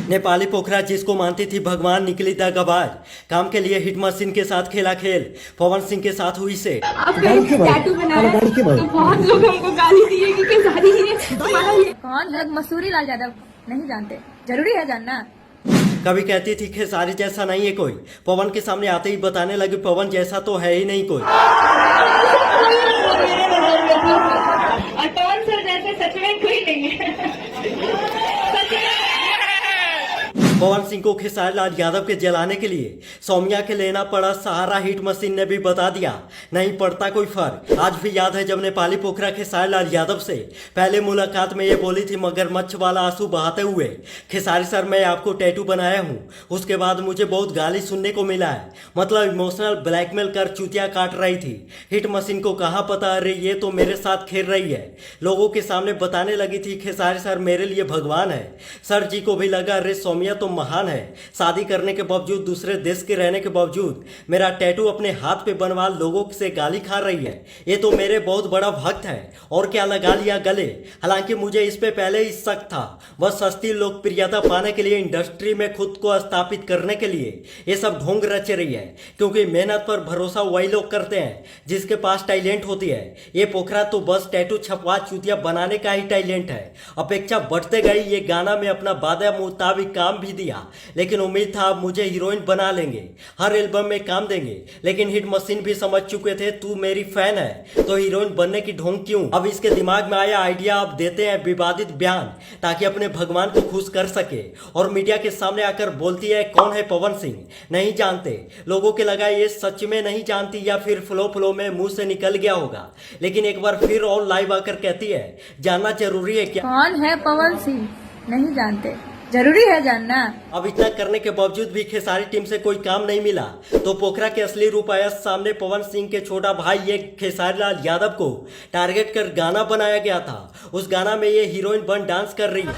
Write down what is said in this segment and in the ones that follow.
नेपाली पोखरा जिसको मानती थी भगवान निकली दगाबाज। काम के लिए हिट मशीन के साथ खेला खेल, पवन सिंह के साथ हुई से। आपने टैटू बनाया तो बहुत लोग हमको गाली दिए कि शादी तुम्हारा ये कौन है मसूरी लाल यादव? नहीं जानते, जरूरी है जानना। कभी कहती थी खेसारी जैसा नहीं है कोई, पवन के सामने आते ही बताने लगी पवन जैसा तो है ही नहीं कोई। और पवन सर जैसे सच में कोई नहीं है। पवन सिंह को खेसारी लाल यादव के जलाने के लिए सौम्या के लेना पड़ा सहारा। हिट मशीन ने भी बता दिया नहीं पड़ता कोई फर्क। आज भी याद है जब नेपाली पोखरा खेसारी लाल यादव से पहले मुलाकात में ये बोली थी मगरमच्छ वाला आंसू बहाते हुए, खेसारी सर मैं आपको टैटू बनाया हूँ। उसके बाद मुझे बहुत गाली सुनने को मिला है। मतलब इमोशनल ब्लैकमेल कर चूतिया काट रही थी। हिट मशीन को कहाँ पता, अरे ये तो मेरे साथ खेल रही है। लोगों के सामने बताने लगी थी खेसारी सर मेरे लिए भगवान है। सर जी को भी लगा अरे सौम्या तो महान है, शादी करने के बावजूद दूसरे देश के रहने के बावजूद मेरा टैटू अपने हाथ पे बनवा लोगों से गाली खा रही है। ये तो मेरे बहुत बड़ा भक्त है और क्या लगा लिया गले। हालांकि मुझे इस पे पहले ही शक था, वह सस्ती लोकप्रियता पाने के लिए इंडस्ट्री में खुद को स्थापित करने के लिए ये सब ढोंग रच रही है। क्योंकि मेहनत पर भरोसा वही लोग करते हैं जिसके पास टैलेंट होती है। ये पोखरा तो बस टैटू छपवा चूतिया बनाने का ही टैलेंट है। अपेक्षा बढ़ते गई। ये गाना में अपना वादा मुताबिक काम भी दिया, लेकिन उम्मीद था अब मुझे हीरोइन बना लेंगे, हर एल्बम में काम देंगे। लेकिन हिट मशीन भी समझ चुके थे तू मेरी फैन है तो हीरोइन बनने की ढोंग क्यों। अब इसके दिमाग में आया आइडिया, अब देते हैं विवादित बयान ताकि अपने भगवान को खुश कर सके। और मीडिया के सामने आकर बोलती है कौन है पवन सिंह, नहीं जानते। लोगों के लगा ये सच में नहीं जानती या फिर फ्लो में मुंह से निकल गया होगा। लेकिन एक बार फिर और लाइव आकर कहती है जानना जरूरी है क्या। कौन है पवन सिंह? नहीं जानते, जरूरी है जानना। अब इतना करने के बावजूद भी खेसारी टीम से कोई काम नहीं मिला तो पोखरा के असली रूप आया सामने। पवन सिंह के छोटा भाई ये खेसारी लाल यादव को टारगेट कर गाना बनाया गया था। उस गाना में ये हीरोइन बन डांस कर रही है।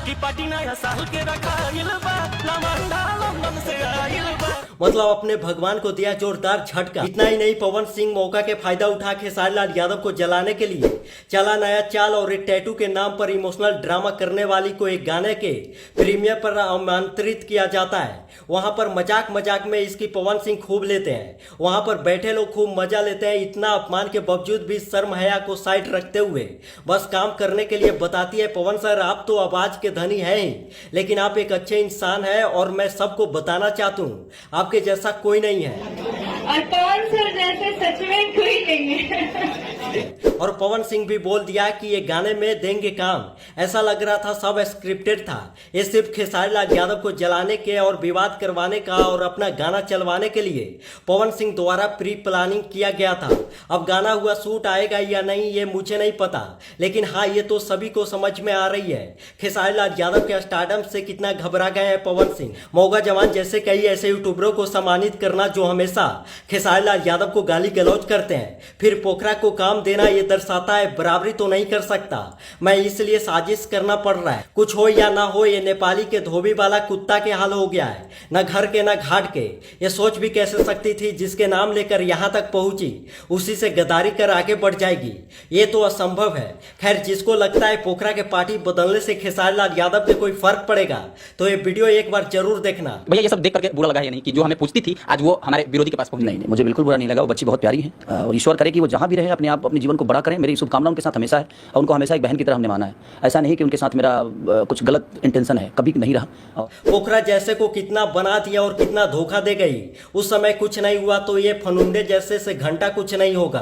मतलब अपने भगवान को दिया जोरदार झटका। इतना ही नहीं, पवन सिंह मौका के फायदा उठा खेसारी लाल यादव को जलाने के लिए चला नया चाल और एक टैटू के नाम पर इमोशनल ड्रामा करने वाली को एक गाने के प्रीमियर पर आमंत्रित किया जाता है। वहां पर मजाक मजाक में इसकी पवन सिंह खूब लेते हैं। वहां पर बैठे लोग खूब मजा लेते हैं। इतना अपमान के बावजूद भी शर्म हया को साइड रखते हुए बस काम करने के लिए बताती है पवन सर आप तो आवाज के धनी हैं ही, लेकिन आप एक अच्छे इंसान हैं और मैं सबको बताना चाहता हूँ आपके जैसा कोई नहीं है। और पवन सर जैसे सच में कोई नहीं है। और पवन सिंह भी बोल दिया कि ये गाने में देंगे काम। ऐसा लग रहा था सब स्क्रिप्टेड था। ये सिर्फ खेसारी लाल यादव को जलाने के और विवाद करवाने का और अपना गाना चलवाने के लिए पवन सिंह द्वारा प्री प्लानिंग किया गया था। अब गाना हुआ शूट आएगा या नहीं ये मुझे नहीं पता, लेकिन हाँ ये तो सभी को समझ में आ रही है खेसारी लाल यादव के स्टारडम से कितना घबरा गए हैं पवन सिंह। मौगा जवान जैसे कई ऐसे यूट्यूबरों को सम्मानित करना जो हमेशा खेसारी लाल यादव को गाली गलौज करते हैं, फिर पोखरा को काम देना ये दर्शाता है बराबरी तो नहीं कर सकता मैं, इसलिए साजिश करना पड़ रहा है। कुछ हो या ना हो ये नेपाली के धोबी वाला कुत्ता के हाल हो गया है, न घर के न घाट के। ये सोच भी कैसे सकती थी जिसके नाम लेकर यहाँ तक पहुंची उसी से गद्दारी कर आगे बढ़ जाएगी। ये तो असंभव है। खैर जिसको लगता है पोखरा के पार्टी बदलने से खेसारी लाल यादव पे कोई फर्क पड़ेगा तो ये वीडियो एक बार जरूर देखना। भैया ये सब देख करके बुरा लगा है नहीं कि जो हमें पूछती थी आज वो हमारे विरोधी के पास पहुंच नहीं, मुझे बिल्कुल बुरा नहीं लगा। वो बच्ची बहुत प्यारी है और ईश्वर करे कि वो जहाँ भी रहे अपने आप अपने जीवन को बड़ा करें। मेरी शुभकामना उनके साथ हमेशा है और उनको हमेशा एक बहन की तरह हमने माना है। ऐसा नहीं कि उनके साथ मेरा कुछ गलत इंटेंशन है, कभी नहीं रहा। पोखरा जैसे को कितना बना दिया और कितना धोखा दे गई। उस समय कुछ नहीं हुआ तो ये फनुंडे जैसे से घंटा कुछ नहीं होगा।